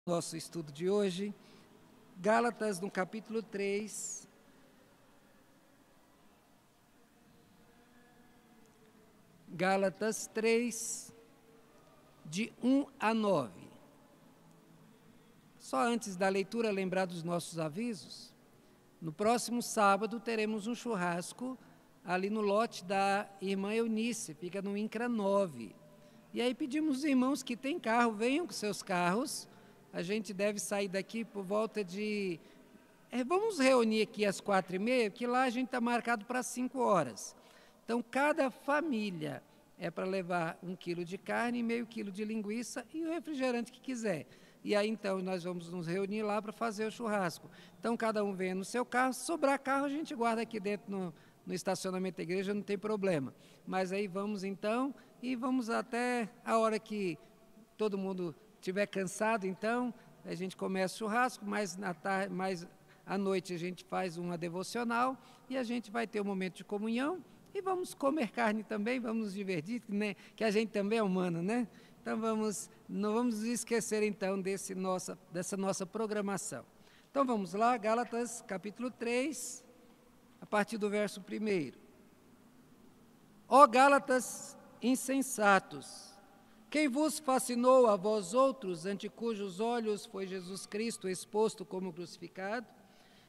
Nosso estudo de hoje, Gálatas, no capítulo 3. Gálatas 3, de 1 a 9. Só antes da leitura, lembrar dos nossos avisos. No próximo sábado, teremos um churrasco ali no lote da irmã Eunice, fica no INCRA 9. E aí pedimos aos irmãos que têm carro, venham com seus carros. A gente deve sair daqui por volta de... vamos reunir aqui às 4h30, que lá a gente está marcado para 5 horas. Então, cada família é para levar 1 quilo de carne e meio quilo de linguiça e o refrigerante que quiser. E aí, então, nós vamos nos reunir lá para fazer o churrasco. Então, cada um venha no seu carro. Se sobrar carro, a gente guarda aqui dentro no estacionamento da igreja, não tem problema. Mas aí vamos, então, e vamos até a hora que todo mundo estiver cansado, então, a gente começa o churrasco, mais à noite a gente faz uma devocional e a gente vai ter um momento de comunhão e vamos comer carne também, vamos nos divertir, né? Que a gente também é humano, né? Então, não vamos nos esquecer, então, dessa nossa programação. Então, vamos lá, Gálatas, capítulo 3, a partir do verso 1. Ó Gálatas insensatos, quem vos fascinou a vós outros, ante cujos olhos foi Jesus Cristo exposto como crucificado?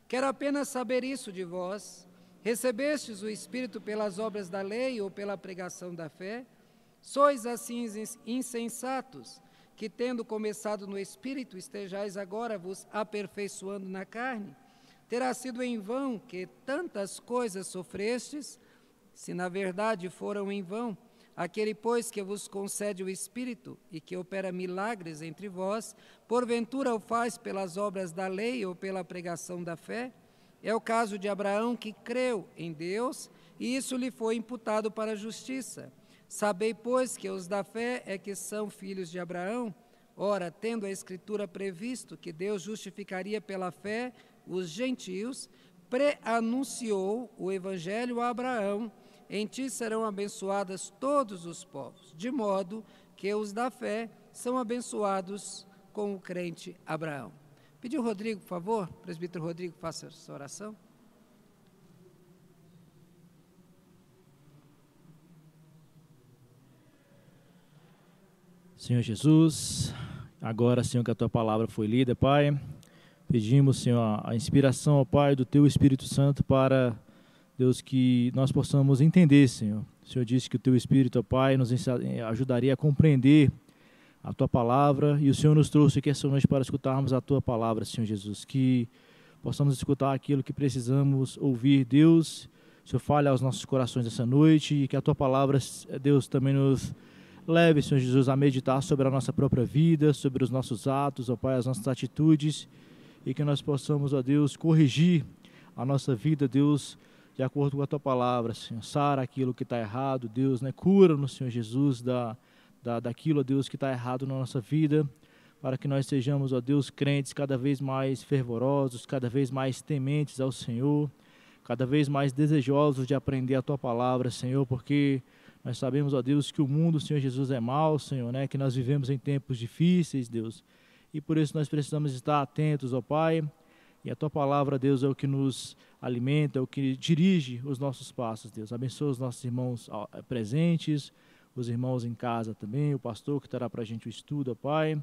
Quero apenas saber isso de vós. Recebestes o Espírito pelas obras da lei ou pela pregação da fé? Sois assim insensatos, que tendo começado no Espírito, estejais agora vos aperfeiçoando na carne? Terá sido em vão que tantas coisas sofrestes, se na verdade foram em vão. Aquele, pois, que vos concede o Espírito e que opera milagres entre vós, porventura o faz pelas obras da lei ou pela pregação da fé? É o caso de Abraão, que creu em Deus, e isso lhe foi imputado para a justiça. Sabei, pois, que os da fé é que são filhos de Abraão. Ora, tendo a Escritura previsto que Deus justificaria pela fé os gentios, preanunciou o Evangelho a Abraão: em ti serão abençoadas todos os povos, de modo que os da fé são abençoados com o crente Abraão. Pediu o Rodrigo, por favor, presbítero Rodrigo, faça essa oração. Senhor Jesus, agora, Senhor, que a Tua palavra foi lida, Pai, pedimos, Senhor, a inspiração, ó Pai, do Teu Espírito Santo para, Deus, que nós possamos entender, Senhor. O Senhor disse que o Teu Espírito, ó Pai, nos ajudaria a compreender a Tua palavra, e o Senhor nos trouxe aqui essa noite para escutarmos a Tua palavra, Senhor Jesus, que possamos escutar aquilo que precisamos ouvir. Deus, o Senhor fale aos nossos corações essa noite, e que a Tua palavra, Deus, também nos leve, Senhor Jesus, a meditar sobre a nossa própria vida, sobre os nossos atos, ó Pai, as nossas atitudes, e que nós possamos, ó Deus, corrigir a nossa vida, Deus, de acordo com a Tua palavra, Senhor. Sara aquilo que está errado, Deus, né? Cura-nos, Senhor Jesus, daquilo, ó Deus, que está errado na nossa vida, para que nós sejamos, ó Deus, crentes cada vez mais fervorosos, cada vez mais tementes ao Senhor, cada vez mais desejosos de aprender a Tua palavra, Senhor, porque nós sabemos, ó Deus, que o mundo, Senhor Jesus, é mau, Senhor, né? Que nós vivemos em tempos difíceis, Deus, e por isso nós precisamos estar atentos, ó Pai, e a Tua palavra, Deus, é o que nos alimenta, é o que dirige os nossos passos, Deus. Abençoa os nossos irmãos presentes, os irmãos em casa também, o pastor que terá para a gente o estudo, ó Pai.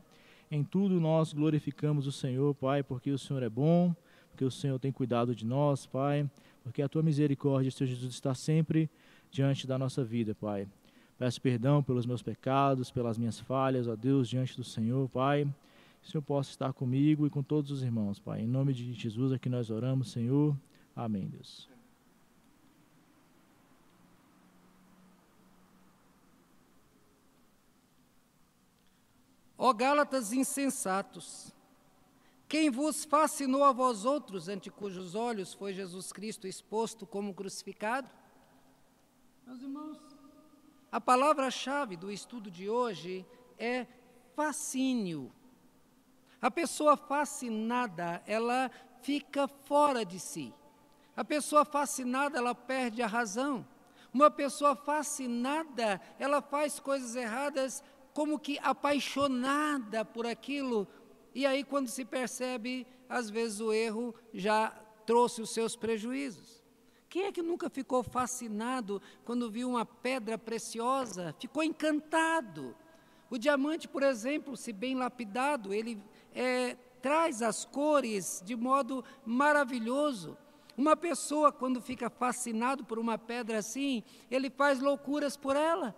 Em tudo nós glorificamos o Senhor, Pai, porque o Senhor é bom, porque o Senhor tem cuidado de nós, Pai, porque a Tua misericórdia, Senhor Jesus, está sempre diante da nossa vida, Pai. Peço perdão pelos meus pecados, pelas minhas falhas, ó Deus, diante do Senhor, Pai. Que o Senhor possa estar comigo e com todos os irmãos, Pai. Em nome de Jesus é que nós oramos, Senhor. Amém, Deus. Ó Gálatas insensatos, quem vos fascinou a vós outros, ante cujos olhos foi Jesus Cristo exposto como crucificado? Meus irmãos, a palavra-chave do estudo de hoje é fascínio. A pessoa fascinada, ela fica fora de si. A pessoa fascinada, ela perde a razão. Uma pessoa fascinada, ela faz coisas erradas como que apaixonada por aquilo E aí, quando se percebe, às vezes o erro já trouxe os seus prejuízos. Quem é que nunca ficou fascinado quando viu uma pedra preciosa? Ficou encantado. O diamante, por exemplo, se bem lapidado, ele traz as cores de modo maravilhoso. Uma pessoa, quando fica fascinado por uma pedra assim, ele faz loucuras por ela.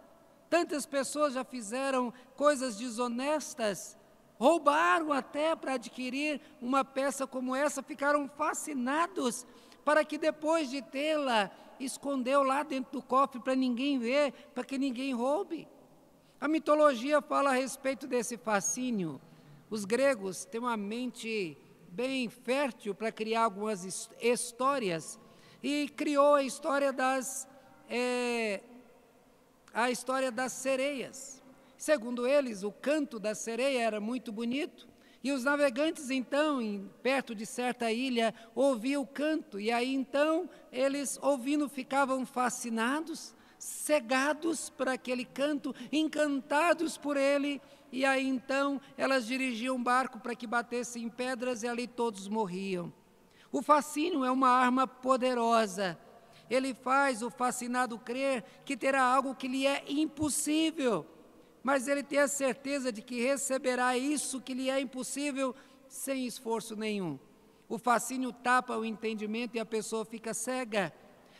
Tantas pessoas já fizeram coisas desonestas, roubaram até para adquirir uma peça como essa, ficaram fascinados, para que depois de tê-la, escondeu lá dentro do cofre para ninguém ver, para que ninguém roube. A mitologia fala a respeito desse fascínio. Os gregos têm uma mente bem fértil para criar algumas histórias, e criou a história das sereias. Segundo eles, o canto da sereia era muito bonito, e os navegantes, então, perto de certa ilha, ouviam o canto, e aí, então, eles, ouvindo, ficavam fascinados, cegados por aquele canto, encantados por ele, e aí, então, elas dirigiam um barco para que batesse em pedras, e ali todos morriam. O fascínio é uma arma poderosa. Ele faz o fascinado crer que terá algo que lhe é impossível, mas ele tem a certeza de que receberá isso que lhe é impossível sem esforço nenhum. O fascínio tapa o entendimento e a pessoa fica cega.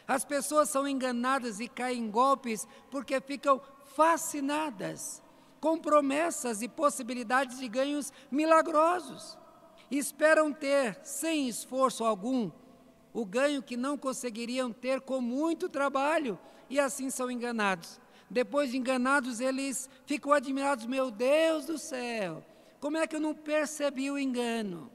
As pessoas são enganadas e caem em golpes porque ficam fascinadas com promessas e possibilidades de ganhos milagrosos. Esperam ter, sem esforço algum, o ganho que não conseguiriam ter com muito trabalho, e assim são enganados. Depois de enganados, eles ficam admirados: meu Deus do céu, como é que eu não percebi o engano?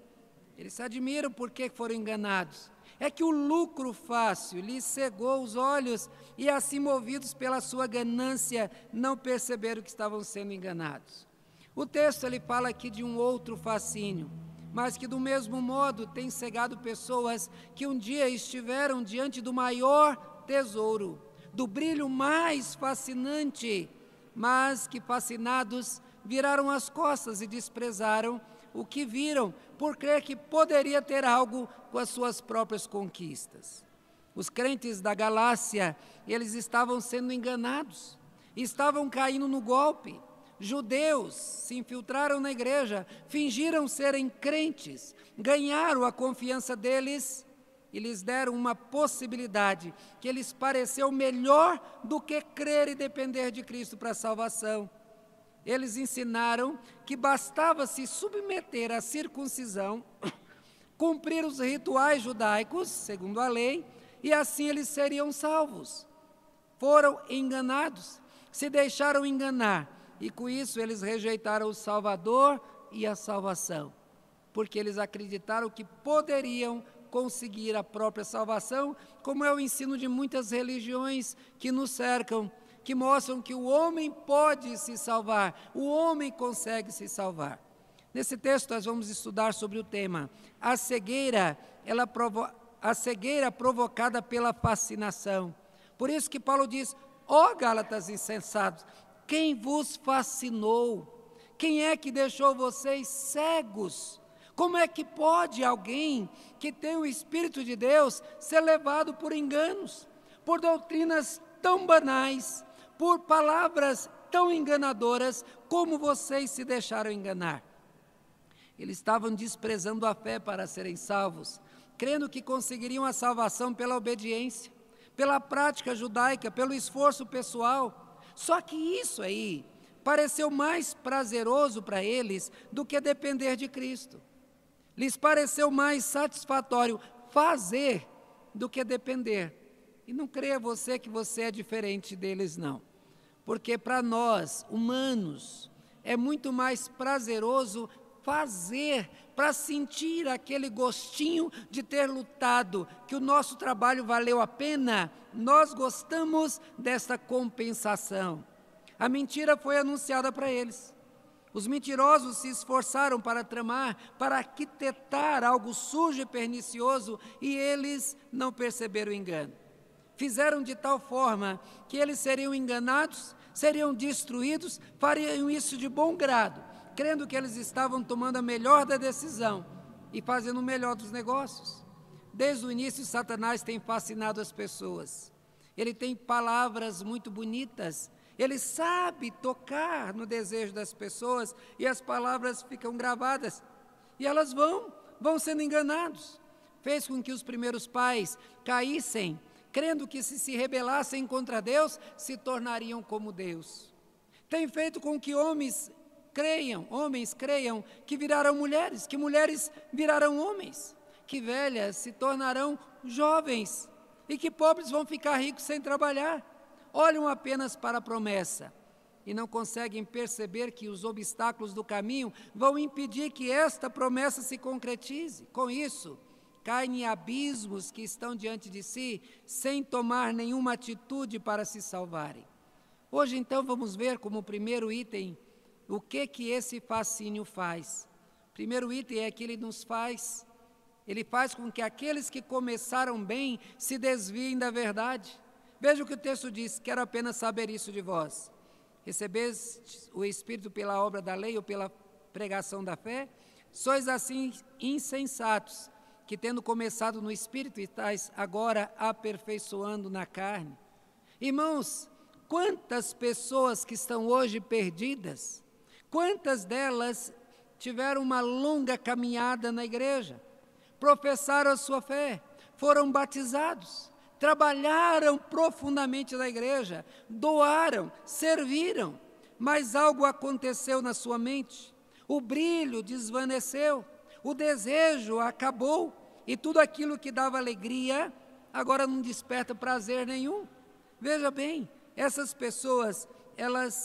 Eles se admiram porque foram enganados. É que o lucro fácil lhes cegou os olhos, e assim, movidos pela sua ganância, não perceberam que estavam sendo enganados. O texto ele fala aqui de um outro fascínio, mas que do mesmo modo tem cegado pessoas que um dia estiveram diante do maior tesouro, do brilho mais fascinante, mas que, fascinados, viraram as costas e desprezaram o que viram, por crer que poderia ter algo com as suas próprias conquistas. Os crentes da Galácia, eles estavam sendo enganados, estavam caindo no golpe. Judeus se infiltraram na igreja, fingiram serem crentes, ganharam a confiança deles e lhes deram uma possibilidade que lhes pareceu melhor do que crer e depender de Cristo para a salvação. Eles ensinaram que bastava se submeter à circuncisão, cumprir os rituais judaicos, segundo a lei, e assim eles seriam salvos. Foram enganados, se deixaram enganar, e com isso eles rejeitaram o Salvador e a salvação, porque eles acreditaram que poderiam conseguir a própria salvação, como é o ensino de muitas religiões que nos cercam, que mostram que o homem pode se salvar, o homem consegue se salvar. Nesse texto nós vamos estudar sobre o tema, a cegueira provocada pela fascinação. Por isso que Paulo diz: ó Gálatas insensatos, quem vos fascinou? Quem é que deixou vocês cegos? Como é que pode alguém que tem o Espírito de Deus ser levado por enganos, por doutrinas tão banais, por palavras tão enganadoras, como vocês se deixaram enganar? Eles estavam desprezando a fé para serem salvos, crendo que conseguiriam a salvação pela obediência, pela prática judaica, pelo esforço pessoal. Só que isso aí pareceu mais prazeroso para eles do que depender de Cristo. Lhes pareceu mais satisfatório fazer do que depender. E não creia você que você é diferente deles, não. Porque para nós, humanos, é muito mais prazeroso fazer, para sentir aquele gostinho de ter lutado, que o nosso trabalho valeu a pena. Nós gostamos dessa compensação. A mentira foi anunciada para eles. Os mentirosos se esforçaram para tramar, para arquitetar algo sujo e pernicioso, e eles não perceberam o engano. Fizeram de tal forma que eles seriam enganados, seriam destruídos, fariam isso de bom grado, crendo que eles estavam tomando a melhor da decisão e fazendo o melhor dos negócios. Desde o início, Satanás tem fascinado as pessoas. Ele tem palavras muito bonitas, ele sabe tocar no desejo das pessoas e as palavras ficam gravadas. E elas vão sendo enganados. Fez com que os primeiros pais caíssem, crendo que se rebelassem contra Deus, se tornariam como Deus. Tem feito com que homens creiam que virarão mulheres, que mulheres virarão homens, que velhas se tornarão jovens e que pobres vão ficar ricos sem trabalhar. Olham apenas para a promessa e não conseguem perceber que os obstáculos do caminho vão impedir que esta promessa se concretize. Com isso, caem em abismos que estão diante de si, sem tomar nenhuma atitude para se salvarem. Hoje, então, vamos ver como primeiro item o que esse fascínio faz. Primeiro item é que ele faz com que aqueles que começaram bem se desviem da verdade. Veja o que o texto diz: quero apenas saber isso de vós. Recebestes o Espírito pela obra da lei ou pela pregação da fé? Sois assim insensatos, que tendo começado no Espírito, estáis agora aperfeiçoando na carne. Irmãos, quantas pessoas que estão hoje perdidas, quantas delas tiveram uma longa caminhada na igreja, professaram a sua fé, foram batizados, trabalharam profundamente na igreja, doaram, serviram, mas algo aconteceu na sua mente, o brilho desvaneceu, o desejo acabou e tudo aquilo que dava alegria agora não desperta prazer nenhum. Veja bem, essas pessoas,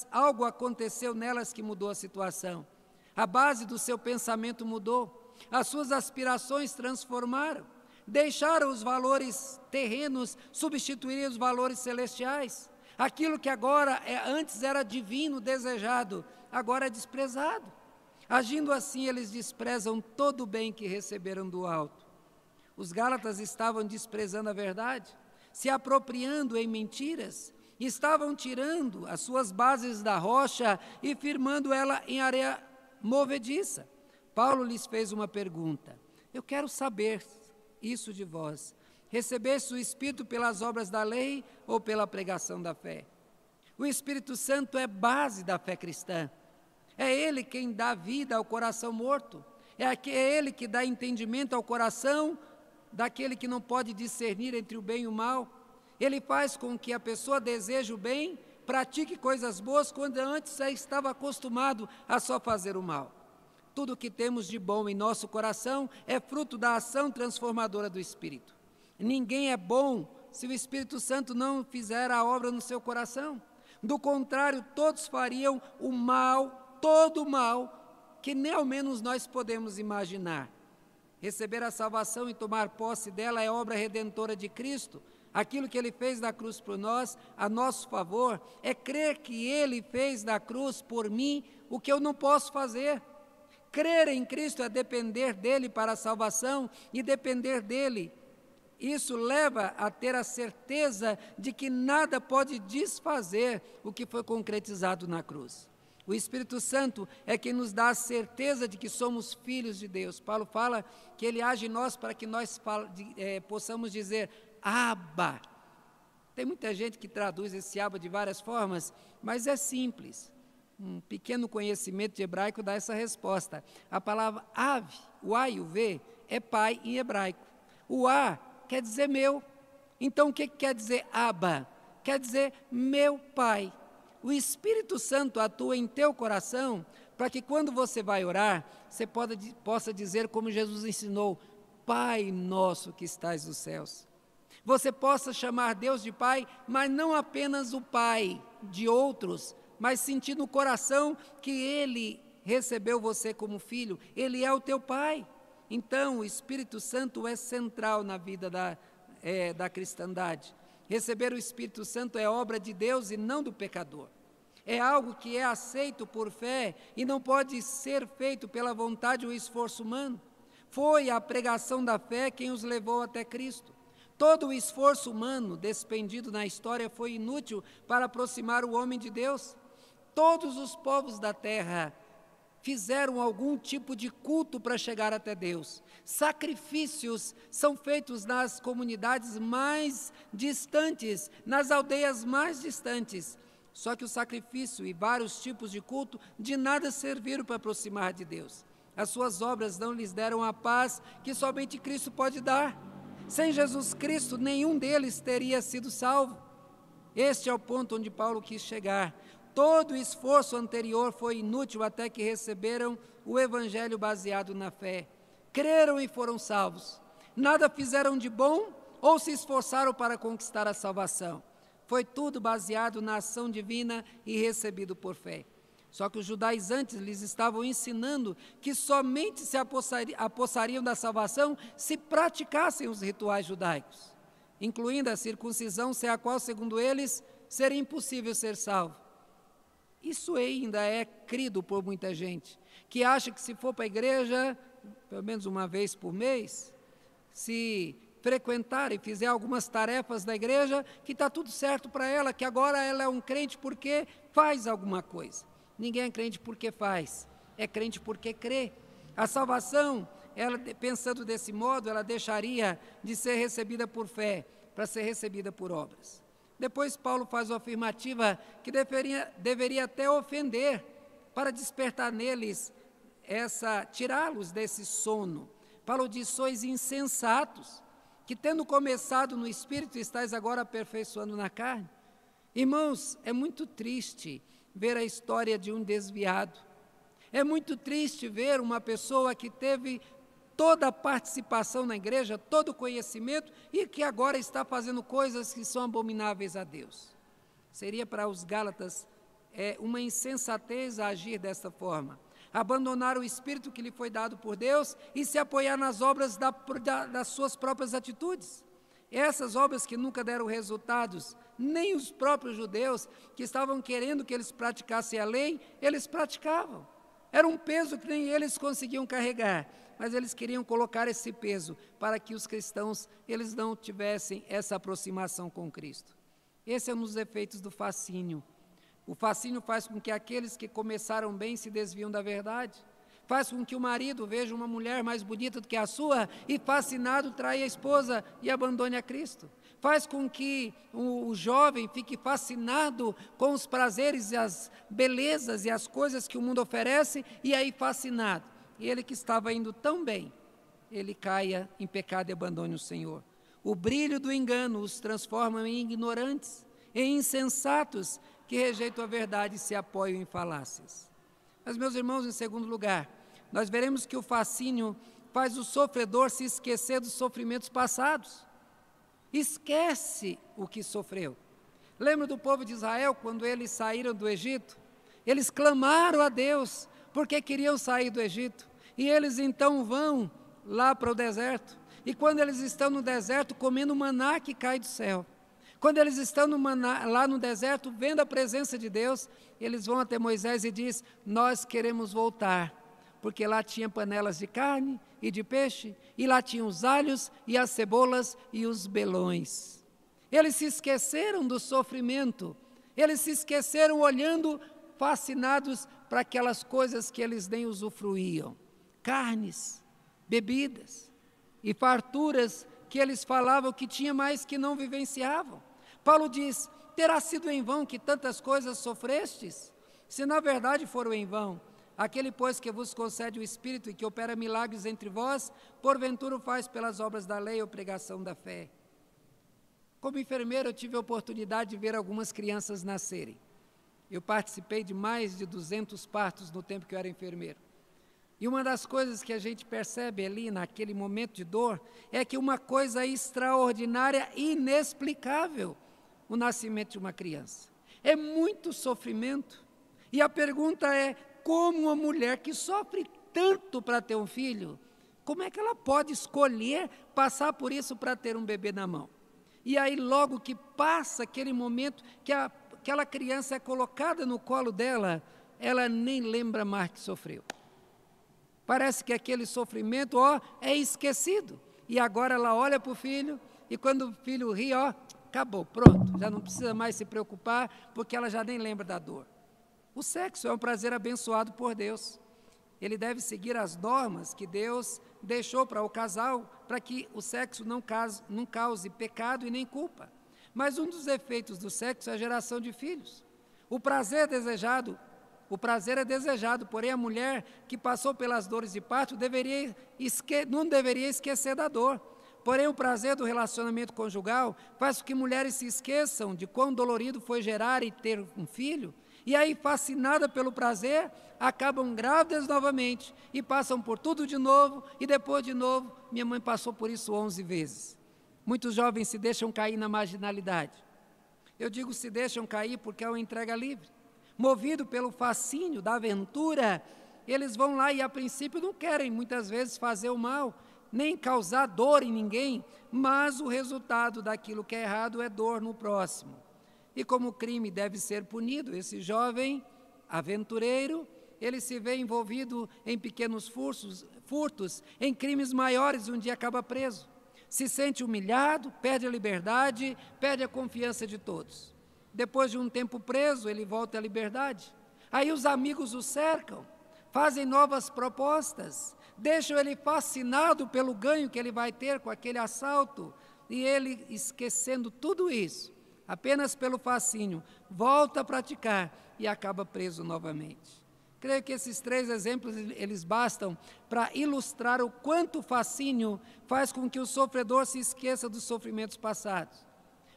algo aconteceu nelas que mudou a situação. A base do seu pensamento mudou, as suas aspirações transformaram, deixaram os valores terrenos substituírem os valores celestiais. Aquilo que antes era divino, desejado, agora é desprezado. Agindo assim, eles desprezam todo o bem que receberam do alto. Os Gálatas estavam desprezando a verdade, se apropriando em mentiras, estavam tirando as suas bases da rocha e firmando ela em areia movediça. Paulo lhes fez uma pergunta: eu quero saber isso de vós. Recebeste o Espírito pelas obras da lei ou pela pregação da fé? O Espírito Santo é base da fé cristã. É Ele quem dá vida ao coração morto. É Ele que dá entendimento ao coração daquele que não pode discernir entre o bem e o mal. Ele faz com que a pessoa deseje o bem, pratique coisas boas, quando antes já estava acostumado a só fazer o mal. Tudo o que temos de bom em nosso coração é fruto da ação transformadora do Espírito. Ninguém é bom se o Espírito Santo não fizer a obra no seu coração. Do contrário, todos fariam o mal, todo o mal, que nem ao menos nós podemos imaginar. Receber a salvação e tomar posse dela é obra redentora de Cristo. Aquilo que Ele fez na cruz por nós, a nosso favor, é crer que Ele fez na cruz por mim o que eu não posso fazer. Crer em Cristo é depender dEle para a salvação e depender dEle. Isso leva a ter a certeza de que nada pode desfazer o que foi concretizado na cruz. O Espírito Santo é quem nos dá a certeza de que somos filhos de Deus. Paulo fala que Ele age em nós para que nós possamos dizer Abba. Tem muita gente que traduz esse Abba de várias formas, mas é simples. Um pequeno conhecimento de hebraico dá essa resposta. A palavra Av, o A e o V, é pai em hebraico. O A quer dizer meu. Então o que quer dizer Abba? Quer dizer meu pai. O Espírito Santo atua em teu coração para que quando você vai orar, você possa dizer como Jesus ensinou: Pai nosso que estais nos céus. Você possa chamar Deus de Pai, mas não apenas o Pai de outros, mas sentir no coração que Ele recebeu você como filho, Ele é o teu Pai. Então, o Espírito Santo é central na vida da cristandade. Receber o Espírito Santo é obra de Deus e não do pecador. É algo que é aceito por fé e não pode ser feito pela vontade ou esforço humano. Foi a pregação da fé quem os levou até Cristo. Todo o esforço humano despendido na história foi inútil para aproximar o homem de Deus. Todos os povos da terra fizeram algum tipo de culto para chegar até Deus. Sacrifícios são feitos nas comunidades mais distantes, nas aldeias mais distantes. Só que o sacrifício e vários tipos de culto de nada serviram para aproximar de Deus. As suas obras não lhes deram a paz que somente Cristo pode dar. Sem Jesus Cristo, nenhum deles teria sido salvo. Este é o ponto onde Paulo quis chegar. Todo o esforço anterior foi inútil até que receberam o evangelho baseado na fé. Creram e foram salvos. Nada fizeram de bom ou se esforçaram para conquistar a salvação. Foi tudo baseado na ação divina e recebido por fé. Só que os judaizantes lhes estavam ensinando que somente se apossariam da salvação se praticassem os rituais judaicos, incluindo a circuncisão, sem a qual, segundo eles, seria impossível ser salvo. Isso ainda é crido por muita gente, que acha que se for para a igreja, pelo menos uma vez por mês, se frequentar e fizer algumas tarefas da igreja, que está tudo certo para ela, que agora ela é um crente porque faz alguma coisa. Ninguém é crente porque faz, é crente porque crê. A salvação, ela, pensando desse modo, ela deixaria de ser recebida por fé para ser recebida por obras. Depois Paulo faz uma afirmativa que deveria até ofender, para despertar neles tirá-los desse sono. Paulo diz: sois insensatos, que tendo começado no Espírito, estáis agora aperfeiçoando na carne. Irmãos, é muito triste ver a história de um desviado. É muito triste ver uma pessoa que teve toda a participação na igreja, todo o conhecimento, e que agora está fazendo coisas que são abomináveis a Deus. Seria para os Gálatas uma insensatez agir desta forma. Abandonar o Espírito que lhe foi dado por Deus e se apoiar nas obras das suas próprias atitudes. Essas obras que nunca deram resultados, nem os próprios judeus, que estavam querendo que eles praticassem a lei, eles praticavam. Era um peso que nem eles conseguiam carregar, mas eles queriam colocar esse peso para que os cristãos eles não tivessem essa aproximação com Cristo. Esse é um dos efeitos do fascínio. O fascínio faz com que aqueles que começaram bem se desviam da verdade. Faz com que o marido veja uma mulher mais bonita do que a sua e, fascinado, traia a esposa e abandone a Cristo. Faz com que o jovem fique fascinado com os prazeres e as belezas e as coisas que o mundo oferece, e aí fascinado. E ele que estava indo tão bem, ele caia em pecado e abandone o Senhor. O brilho do engano os transforma em ignorantes, em insensatos, que rejeitam a verdade e se apoiam em falácias. Mas, meus irmãos, em segundo lugar, nós veremos que o fascínio faz o sofredor se esquecer dos sofrimentos passados. Esquece o que sofreu. Lembra do povo de Israel, quando eles saíram do Egito? Eles clamaram a Deus, porque queriam sair do Egito. E eles então vão lá para o deserto. E quando eles estão no deserto, comendo maná que cai do céu. Quando eles estão lá no deserto, vendo a presença de Deus, eles vão até Moisés e dizem: nós queremos voltar, porque lá tinha panelas de carne e de peixe, e lá tinham os alhos e as cebolas e os belões. Eles se esqueceram do sofrimento, eles se esqueceram olhando fascinados para aquelas coisas que eles nem usufruíam, carnes, bebidas e farturas que eles falavam que tinha, mas que não vivenciavam. Paulo diz: terá sido em vão que tantas coisas sofrestes? Se na verdade foram em vão, aquele, pois, que vos concede o Espírito e que opera milagres entre vós, porventura o faz pelas obras da lei ou pregação da fé. Como enfermeiro, eu tive a oportunidade de ver algumas crianças nascerem. Eu participei de mais de 200 partos no tempo que eu era enfermeiro. E uma das coisas que a gente percebe ali, naquele momento de dor, é que uma coisa extraordinária, inexplicável, o nascimento de uma criança. É muito sofrimento. E a pergunta é: como uma mulher que sofre tanto para ter um filho, como é que ela pode escolher passar por isso para ter um bebê na mão? E aí, logo que passa aquele momento que aquela criança é colocada no colo dela, ela nem lembra mais que sofreu. Parece que aquele sofrimento, é esquecido. E agora ela olha para o filho, e quando o filho ri, acabou, pronto. Já não precisa mais se preocupar, porque ela já nem lembra da dor. O sexo é um prazer abençoado por Deus. Ele deve seguir as normas que Deus deixou para o casal, para que o sexo não cause pecado e nem culpa. Mas um dos efeitos do sexo é a geração de filhos. O prazer é desejado, porém a mulher que passou pelas dores de parto não deveria esquecer da dor. Porém, o prazer do relacionamento conjugal faz com que mulheres se esqueçam de quão dolorido foi gerar e ter um filho, e aí, fascinada pelo prazer, acabam grávidas novamente e passam por tudo de novo, e depois de novo. Minha mãe passou por isso 11 vezes. Muitos jovens se deixam cair na marginalidade. Eu digo se deixam cair porque é uma entrega livre. Movido pelo fascínio da aventura, eles vão lá e a princípio não querem muitas vezes fazer o mal, nem causar dor em ninguém, mas o resultado daquilo que é errado é dor no próximo. E como o crime deve ser punido, esse jovem aventureiro, ele se vê envolvido em pequenos furtos, em crimes maiores e um dia acaba preso. Se sente humilhado, perde a liberdade, perde a confiança de todos. Depois de um tempo preso, ele volta à liberdade. Aí os amigos o cercam, fazem novas propostas, deixam ele fascinado pelo ganho que ele vai ter com aquele assalto, e ele, esquecendo tudo isso, apenas pelo fascínio, volta a praticar e acaba preso novamente. Creio que esses 3 exemplos, eles bastam para ilustrar o quanto o fascínio faz com que o sofredor se esqueça dos sofrimentos passados.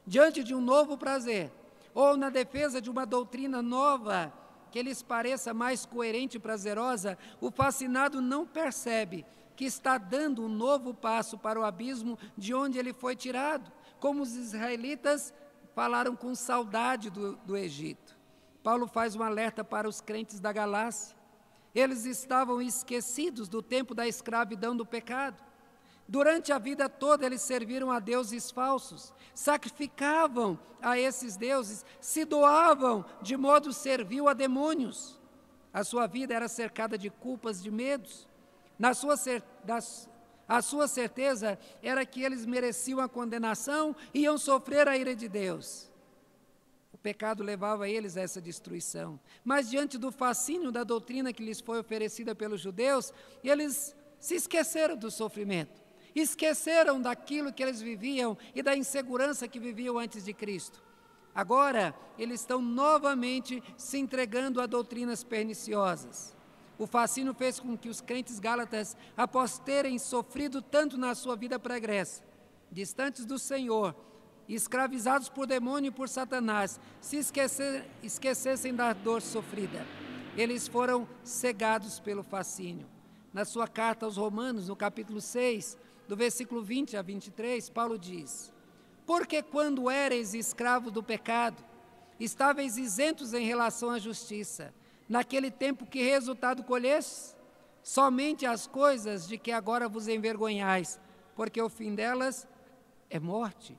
Diante de um novo prazer, ou na defesa de uma doutrina nova, que lhes pareça mais coerente e prazerosa, o fascinado não percebe que está dando um novo passo para o abismo de onde ele foi tirado, como os israelitas falaram com saudade do Egito. Paulo faz um alerta para os crentes da Galácia. Eles estavam esquecidos do tempo da escravidão do pecado. Durante a vida toda eles serviram a deuses falsos, sacrificavam a esses deuses, se doavam de modo servil a demônios. A sua vida era cercada de culpas, de medos. A sua certeza era que eles mereciam a condenação e iam sofrer a ira de Deus. O pecado levava eles a essa destruição. Mas diante do fascínio da doutrina que lhes foi oferecida pelos judeus, eles se esqueceram do sofrimento. Esqueceram daquilo que eles viviam e da insegurança que viviam antes de Cristo. Agora, eles estão novamente se entregando a doutrinas perniciosas. O fascínio fez com que os crentes gálatas, após terem sofrido tanto na sua vida pregressa, distantes do Senhor, escravizados por demônio e por Satanás, se esquecessem da dor sofrida. Eles foram cegados pelo fascínio. Na sua carta aos Romanos, no capítulo 6, do versículo 20 a 23, Paulo diz: porque quando éreis escravos do pecado, estáveis isentos em relação à justiça, naquele tempo que resultado colhestes? Somente as coisas de que agora vos envergonhais, porque o fim delas é morte.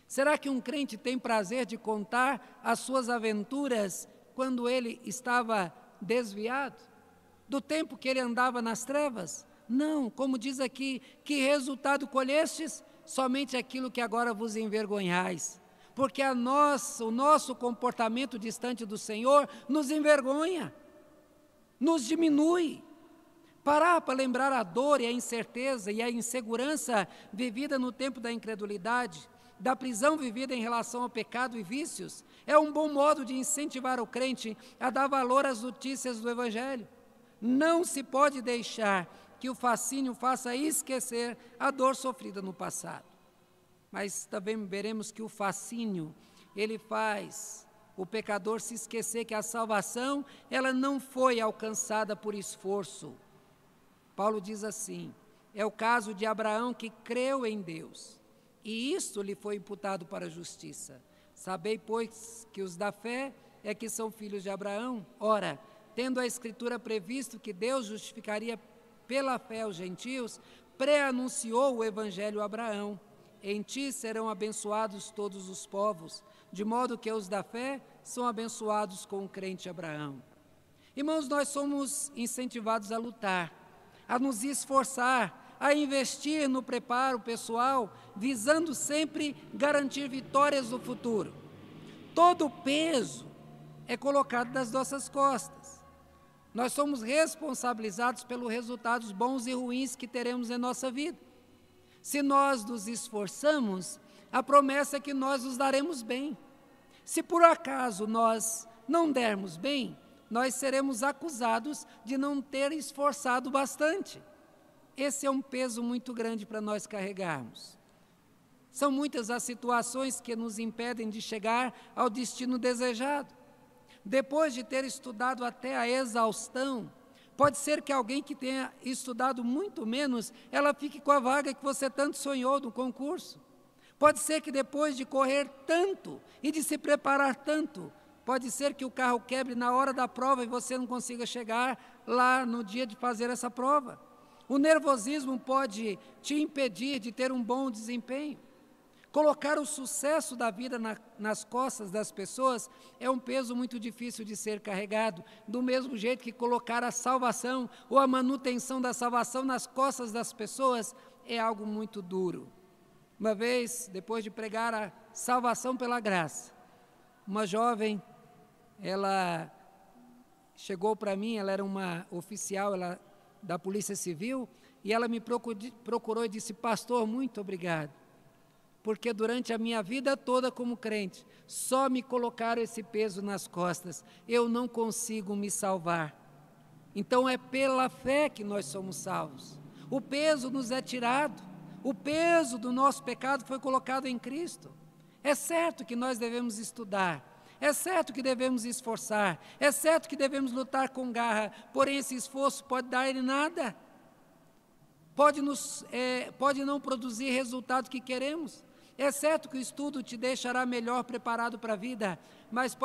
Será que um crente tem prazer de contar as suas aventuras quando ele estava desviado? Do tempo que ele andava nas trevas? Não, como diz aqui, que resultado colhestes? Somente aquilo que agora vos envergonhais. Porque o nosso comportamento distante do Senhor nos envergonha, nos diminui. Parar para lembrar a dor e a incerteza e a insegurança vivida no tempo da incredulidade, da prisão vivida em relação ao pecado e vícios, é um bom modo de incentivar o crente a dar valor às notícias do Evangelho. Não se pode deixar que o fascínio faça esquecer a dor sofrida no passado. Mas também veremos que o fascínio, ele faz o pecador se esquecer que a salvação, ela não foi alcançada por esforço. Paulo diz assim: é o caso de Abraão que creu em Deus, e isto lhe foi imputado para a justiça. Sabei, pois, que os da fé é que são filhos de Abraão. Ora, tendo a Escritura previsto que Deus justificaria pela fé os gentios, pré-anunciou o Evangelho a Abraão: em ti serão abençoados todos os povos, de modo que os da fé são abençoados com o crente Abraão. Irmãos, nós somos incentivados a lutar, a nos esforçar, a investir no preparo pessoal, visando sempre garantir vitórias no futuro. Todo o peso é colocado nas nossas costas. Nós somos responsabilizados pelos resultados bons e ruins que teremos em nossa vida. Se nós nos esforçamos, a promessa é que nós nos daremos bem. Se por acaso nós não dermos bem, nós seremos acusados de não ter esforçado bastante. Esse é um peso muito grande para nós carregarmos. São muitas as situações que nos impedem de chegar ao destino desejado. Depois de ter estudado até a exaustão, pode ser que alguém que tenha estudado muito menos, ela fique com a vaga que você tanto sonhou no concurso. Pode ser que depois de correr tanto e de se preparar tanto, pode ser que o carro quebre na hora da prova e você não consiga chegar lá no dia de fazer essa prova. O nervosismo pode te impedir de ter um bom desempenho. Colocar o sucesso da vida nas costas das pessoas é um peso muito difícil de ser carregado, do mesmo jeito que colocar a salvação ou a manutenção da salvação nas costas das pessoas é algo muito duro. Uma vez, depois de pregar a salvação pela graça, uma jovem, ela chegou para mim, ela era uma oficial da Polícia Civil, e ela me procurou e disse: pastor, muito obrigado, porque durante a minha vida toda como crente, só me colocaram esse peso nas costas, eu não consigo me salvar. Então é pela fé que nós somos salvos. O peso nos é tirado, o peso do nosso pecado foi colocado em Cristo. É certo que nós devemos estudar, é certo que devemos esforçar, é certo que devemos lutar com garra, porém esse esforço pode dar em nada, pode não produzir resultado que queremos. É certo que o estudo te deixará melhor preparado para a vida, mas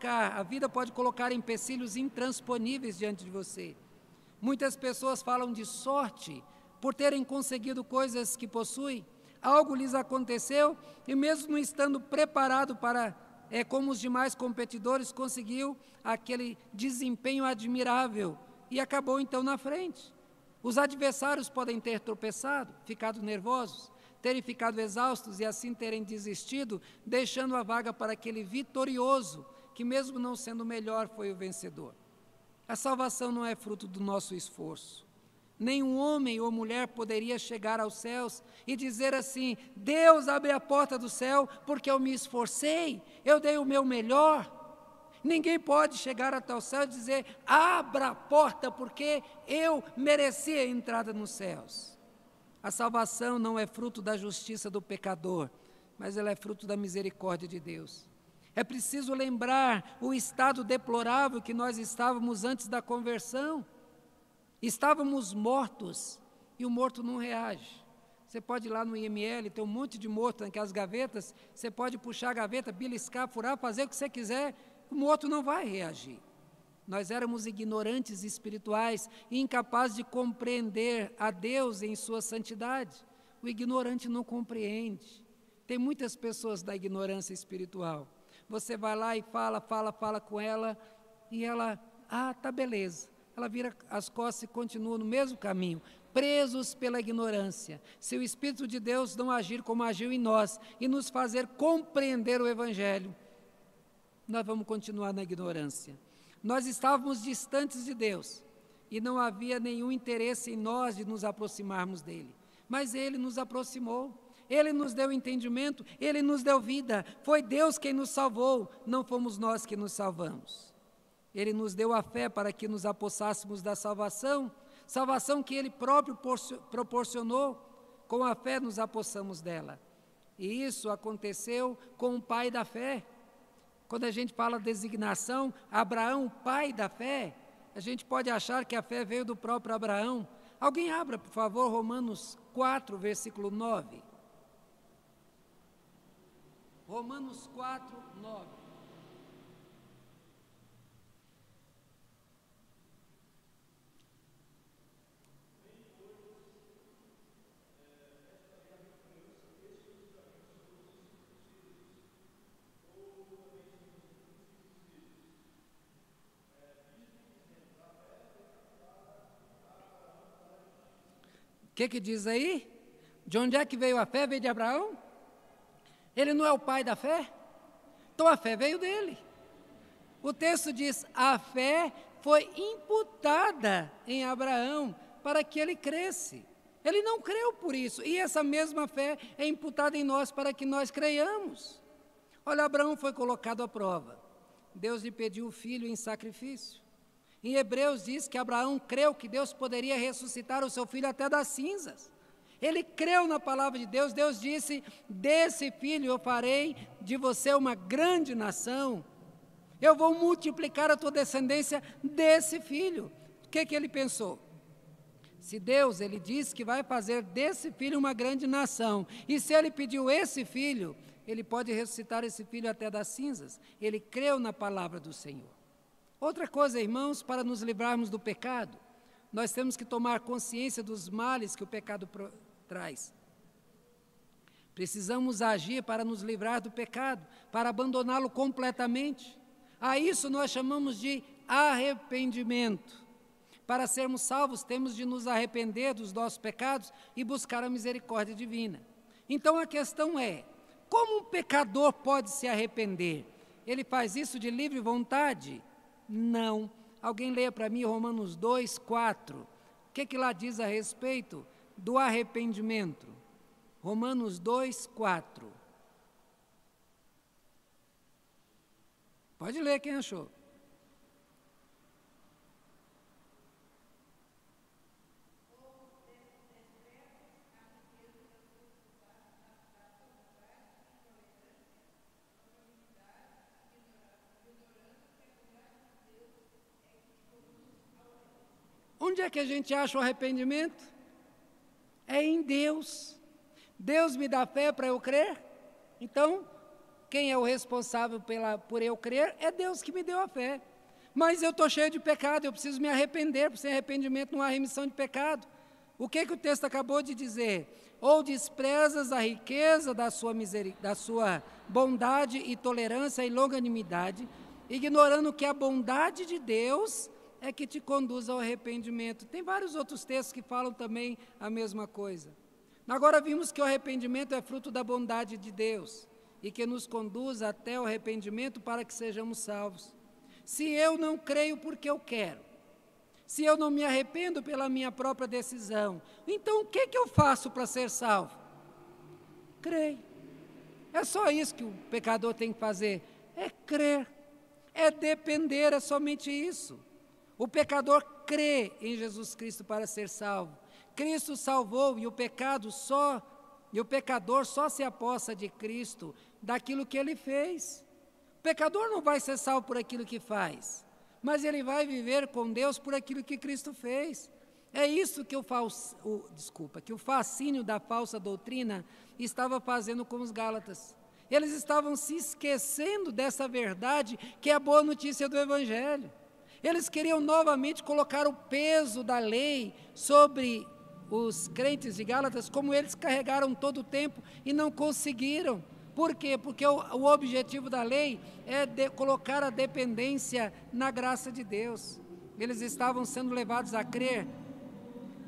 a vida pode colocar empecilhos intransponíveis diante de você. Muitas pessoas falam de sorte por terem conseguido coisas que possuem, algo lhes aconteceu e mesmo não estando preparado para, como os demais competidores, conseguiu aquele desempenho admirável e acabou então na frente. Os adversários podem ter tropeçado, ficado nervosos, terem ficado exaustos e assim terem desistido, deixando a vaga para aquele vitorioso, que mesmo não sendo o melhor, foi o vencedor. A salvação não é fruto do nosso esforço. Nenhum homem ou mulher poderia chegar aos céus e dizer assim: Deus abre a porta do céu porque eu me esforcei, eu dei o meu melhor. Ninguém pode chegar até o céu e dizer: abra a porta porque eu mereci a entrada nos céus. A salvação não é fruto da justiça do pecador, mas ela é fruto da misericórdia de Deus. É preciso lembrar o estado deplorável que nós estávamos antes da conversão. Estávamos mortos e o morto não reage. Você pode ir lá no IML, tem um monte de morto naquelas gavetas, você pode puxar a gaveta, beliscar, furar, fazer o que você quiser, o morto não vai reagir. Nós éramos ignorantes espirituais e incapazes de compreender a Deus em sua santidade. O ignorante não compreende. Tem muitas pessoas da ignorância espiritual. Você vai lá e fala com ela, e ela, tá beleza. Ela vira as costas e continua no mesmo caminho, presos pela ignorância. Se o Espírito de Deus não agir como agiu em nós e nos fazer compreender o Evangelho, nós vamos continuar na ignorância. Nós estávamos distantes de Deus e não havia nenhum interesse em nós de nos aproximarmos dEle. Mas Ele nos aproximou, Ele nos deu entendimento, Ele nos deu vida. Foi Deus quem nos salvou, não fomos nós que nos salvamos. Ele nos deu a fé para que nos apossássemos da salvação, salvação que Ele próprio proporcionou, com a fé nos apossamos dela. E isso aconteceu com o pai da fé. Quando a gente fala designação, Abraão, pai da fé, a gente pode achar que a fé veio do próprio Abraão. Alguém abra, por favor, Romanos 4, versículo 9. Romanos 4, 9. O que diz aí? De onde é que veio a fé? Veio de Abraão? Ele não é o pai da fé? Então a fé veio dele. O texto diz: a fé foi imputada em Abraão para que ele cresce. Ele não creu por isso, e essa mesma fé é imputada em nós para que nós creiamos. Olha, Abraão foi colocado à prova. Deus lhe pediu o filho em sacrifício. Em Hebreus diz que Abraão creu que Deus poderia ressuscitar o seu filho até das cinzas. Ele creu na palavra de Deus. Deus disse: desse filho eu farei de você uma grande nação. Eu vou multiplicar a tua descendência desse filho. O que ele pensou? Se Deus, ele disse que vai fazer desse filho uma grande nação, e se ele pediu esse filho, ele pode ressuscitar esse filho até das cinzas. Ele creu na palavra do Senhor. Outra coisa, irmãos, para nos livrarmos do pecado, nós temos que tomar consciência dos males que o pecado traz. Precisamos agir para nos livrar do pecado, para abandoná-lo completamente. A isso nós chamamos de arrependimento. Para sermos salvos, temos de nos arrepender dos nossos pecados e buscar a misericórdia divina. Então a questão é, como um pecador pode se arrepender? Ele faz isso de livre vontade? Não. Alguém leia para mim Romanos 2, 4. O que lá diz a respeito do arrependimento? Romanos 2, 4. Pode ler, quem achou. Onde é que a gente acha o arrependimento? É em Deus. Deus me dá fé para eu crer. Então, quem é o responsável por eu crer? É Deus que me deu a fé. Mas eu estou cheio de pecado, eu preciso me arrepender, porque sem arrependimento não há remissão de pecado. O que o texto acabou de dizer? Ou desprezas a riqueza da sua bondade e tolerância e longanimidade, ignorando que a bondade de Deus é que te conduz ao arrependimento. Tem vários outros textos que falam também a mesma coisa. Agora vimos que o arrependimento é fruto da bondade de Deus e que nos conduz até o arrependimento para que sejamos salvos. Se eu não creio porque eu quero, se eu não me arrependo pela minha própria decisão, então o que eu faço para ser salvo? Creio. É só isso que o pecador tem que fazer, é crer, é depender, é somente isso. O pecador crê em Jesus Cristo para ser salvo. Cristo salvou e o pecador só se apossa de Cristo daquilo que ele fez. O pecador não vai ser salvo por aquilo que faz, mas ele vai viver com Deus por aquilo que Cristo fez. É isso que o fascínio da falsa doutrina estava fazendo com os Gálatas. Eles estavam se esquecendo dessa verdade que é a boa notícia do Evangelho. Eles queriam novamente colocar o peso da lei sobre os crentes de Gálatas, como eles carregaram todo o tempo e não conseguiram. Por quê? Porque o objetivo da lei é colocar a dependência na graça de Deus. Eles estavam sendo levados a crer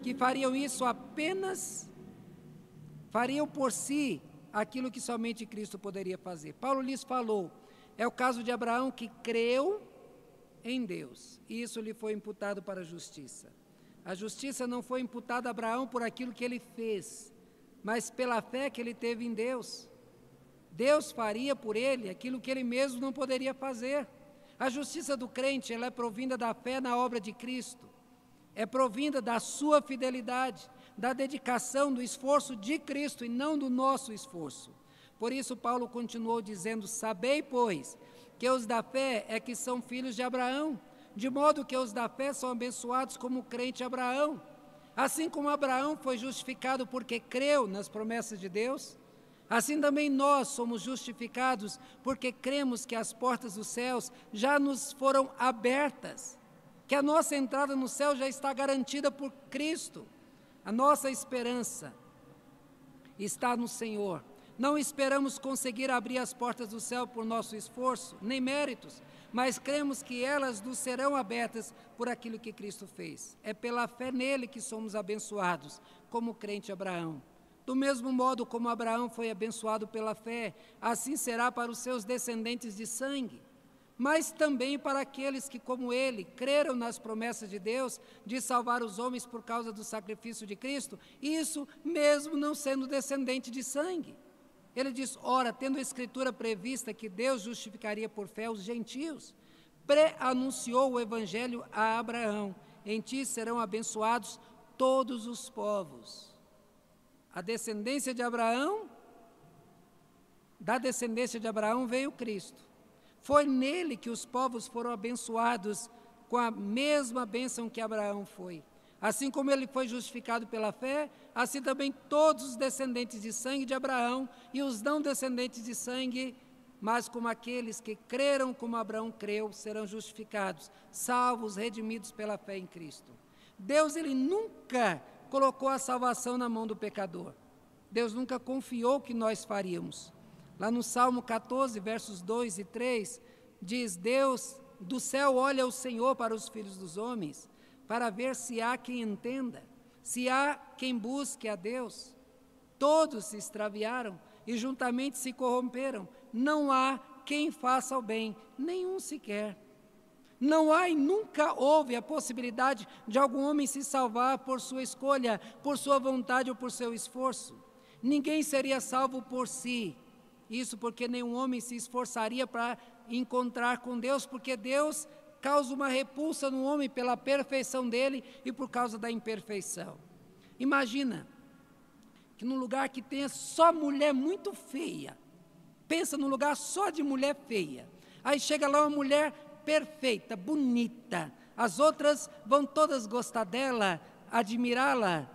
que fariam por si aquilo que somente Cristo poderia fazer. Paulo lhes falou, é o caso de Abraão que creu em Deus, e isso lhe foi imputado para a justiça. A justiça não foi imputada a Abraão por aquilo que ele fez, mas pela fé que ele teve em Deus. Deus faria por ele aquilo que ele mesmo não poderia fazer. A justiça do crente, ela é provinda da fé na obra de Cristo, é provinda da sua fidelidade, da dedicação, do esforço de Cristo e não do nosso esforço. Por isso Paulo continuou dizendo, sabei, pois, que os da fé é que são filhos de Abraão, de modo que os da fé são abençoados como o crente Abraão. Assim como Abraão foi justificado porque creu nas promessas de Deus, assim também nós somos justificados porque cremos que as portas dos céus já nos foram abertas, que a nossa entrada no céu já está garantida por Cristo. A nossa esperança está no Senhor. Não esperamos conseguir abrir as portas do céu por nosso esforço, nem méritos, mas cremos que elas nos serão abertas por aquilo que Cristo fez. É pela fé nele que somos abençoados, como o crente Abraão. Do mesmo modo como Abraão foi abençoado pela fé, assim será para os seus descendentes de sangue. mas também para aqueles que, como ele, creram nas promessas de Deus de salvar os homens por causa do sacrifício de Cristo, isso mesmo não sendo descendente de sangue. Ele diz, ora, tendo a Escritura prevista que Deus justificaria por fé os gentios, pré-anunciou o Evangelho a Abraão, em ti serão abençoados todos os povos. A descendência de Abraão, da descendência de Abraão veio Cristo. Foi nele que os povos foram abençoados com a mesma bênção que Abraão foi. Assim como ele foi justificado pela fé, assim também todos os descendentes de sangue de Abraão e os não descendentes de sangue, mas como aqueles que creram como Abraão creu, serão justificados, salvos, redimidos pela fé em Cristo. Deus, ele nunca colocou a salvação na mão do pecador. Deus nunca confiou que nós faríamos. Lá no Salmo 14, versos 2 e 3, diz, Deus do céu olha o Senhor para os filhos dos homens, para ver se há quem entenda, se há quem busque a Deus. Todos se extraviaram e juntamente se corromperam. Não há quem faça o bem, nenhum sequer. Não há e nunca houve a possibilidade de algum homem se salvar por sua escolha, por sua vontade ou por seu esforço. Ninguém seria salvo por si. Isso porque nenhum homem se esforçaria para encontrar com Deus, porque Deus causa uma repulsa no homem pela perfeição dele e por causa da imperfeição. Imagina que num lugar que tenha só mulher muito feia, pensa num lugar só de mulher feia, aí chega lá uma mulher perfeita, bonita, as outras vão todas gostar dela, admirá-la.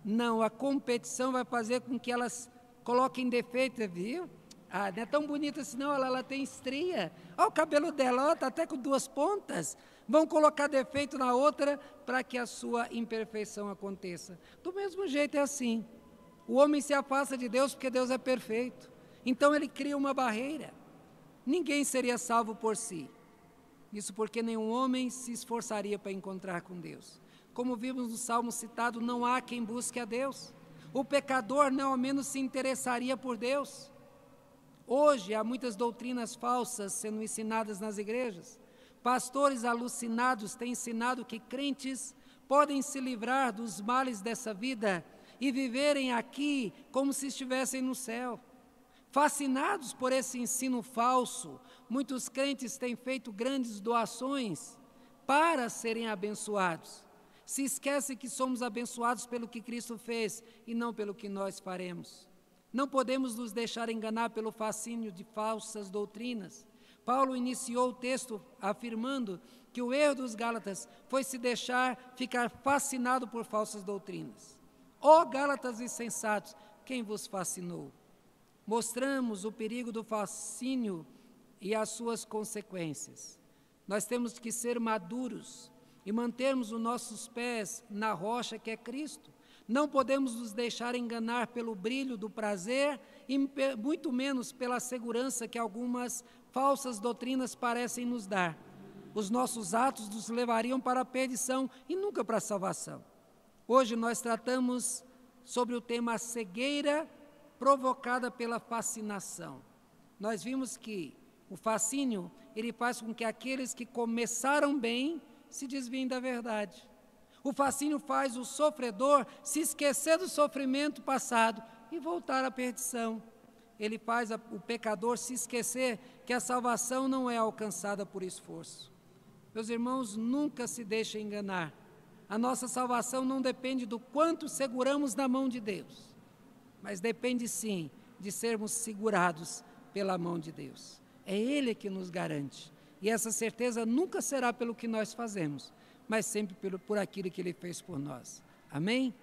Não, a competição vai fazer com que elas coloquem defeito, viu? Ah, não é tão bonita assim não, ela tem estria. Olha o cabelo dela, está até com 2 pontas. Vão colocar defeito na outra para que a sua imperfeição aconteça. Do mesmo jeito é assim. O homem se afasta de Deus porque Deus é perfeito. Então ele cria uma barreira. Ninguém seria salvo por si. Isso porque nenhum homem se esforçaria para encontrar com Deus. Como vimos no Salmo citado, não há quem busque a Deus. O pecador não ao menos se interessaria por Deus. Hoje há muitas doutrinas falsas sendo ensinadas nas igrejas. Pastores alucinados têm ensinado que crentes podem se livrar dos males dessa vida e viverem aqui como se estivessem no céu. Fascinados por esse ensino falso, muitos crentes têm feito grandes doações para serem abençoados. Se esquece que somos abençoados pelo que Cristo fez e não pelo que nós faremos. Não podemos nos deixar enganar pelo fascínio de falsas doutrinas. Paulo iniciou o texto afirmando que o erro dos Gálatas foi se deixar ficar fascinado por falsas doutrinas. Ó Gálatas insensatos, quem vos fascinou? Mostramos o perigo do fascínio e as suas consequências. Nós temos que ser maduros e mantermos os nossos pés na rocha que é Cristo. Não podemos nos deixar enganar pelo brilho do prazer e muito menos pela segurança que algumas falsas doutrinas parecem nos dar. Os nossos atos nos levariam para a perdição e nunca para a salvação. Hoje nós tratamos sobre o tema cegueira provocada pela fascinação. Nós vimos que o fascínio, ele faz com que aqueles que começaram bem se desviem da verdade. O fascínio faz o sofredor se esquecer do sofrimento passado e voltar à perdição. Ele faz o pecador se esquecer que a salvação não é alcançada por esforço. Meus irmãos, nunca se deixem enganar. A nossa salvação não depende do quanto seguramos na mão de Deus, mas depende sim de sermos segurados pela mão de Deus. É Ele que nos garante. E essa certeza nunca será pelo que nós fazemos, mas sempre por aquilo que Ele fez por nós. Amém?